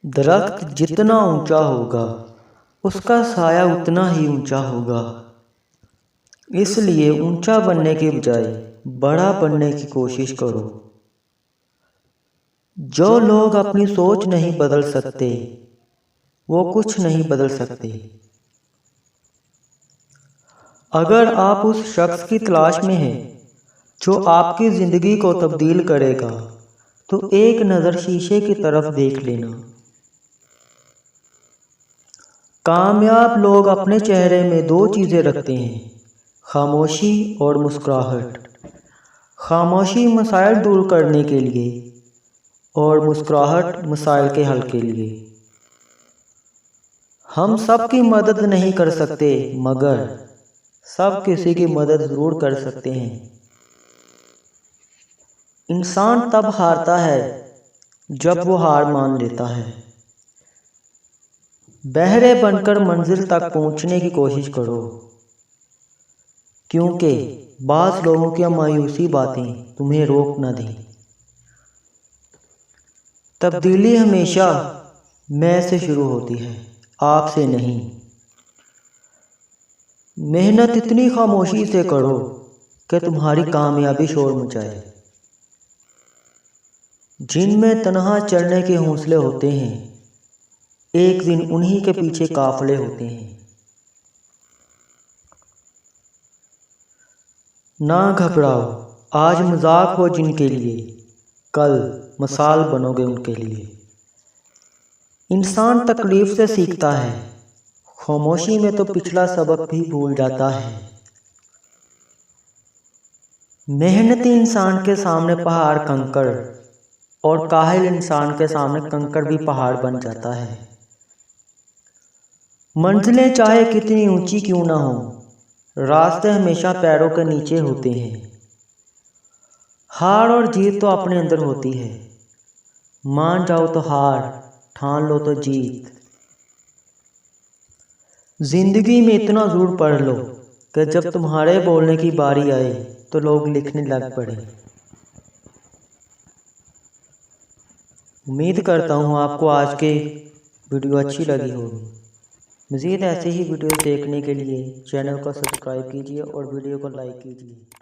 दरख्त जितना ऊंचा होगा उसका साया उतना ही ऊंचा होगा। इसलिए ऊंचा बनने के बजाय बड़ा बनने की कोशिश करो। जो लोग अपनी सोच नहीं बदल सकते वो कुछ नहीं बदल सकते। अगर आप उस शख्स की तलाश में हैं जो आपकी जिंदगी को तब्दील करेगा तो एक नज़र शीशे की तरफ देख लेना। कामयाब लोग अपने चेहरे में दो चीज़ें रखते हैं, खामोशी और मुस्कुराहट। खामोशी मसाइल दूर करने के लिए और मुस्कुराहट मसाइल के हल के लिए। हम सब की मदद नहीं कर सकते मगर सब किसी की मदद ज़रूर कर सकते हैं। इंसान तब हारता है जब वो हार मान लेता है। बहरे बनकर मंजिल तक पहुंचने की कोशिश करो, क्योंकि बाज़ लोगों की मायूसी बातें तुम्हें रोक न दें। तब्दीली हमेशा मैं से शुरू होती है, आपसे नहीं। मेहनत इतनी खामोशी से करो कि तुम्हारी कामयाबी शोर मचाए। जिनमें तन्हा चलने के हौसले होते हैं एक दिन उन्हीं के पीछे काफले होते हैं। ना घबराओ, आज मजाक हो जिनके लिए कल मिसाल बनोगे उनके लिए। इंसान तकलीफ से सीखता है, खामोशी में तो पिछला सबक भी भूल जाता है। मेहनती इंसान के सामने पहाड़ कंकड़ और काहिल इंसान के सामने कंकड़ भी पहाड़ बन जाता है। मंजिलें चाहे कितनी ऊंची क्यों ना हो, रास्ते हमेशा पैरों के नीचे होते हैं। हार और जीत तो अपने अंदर होती है, मान जाओ तो हार, ठान लो तो जीत। जिंदगी में इतना ज़रूर पढ़ लो कि जब तुम्हारे बोलने की बारी आए तो लोग लिखने लग पड़े। उम्मीद करता हूँ आपको आज के वीडियो अच्छी लगी होगी। मज़ीद ऐसे ही वीडियो देखने के लिए चैनल को सब्सक्राइब कीजिए और वीडियो को लाइक कीजिए।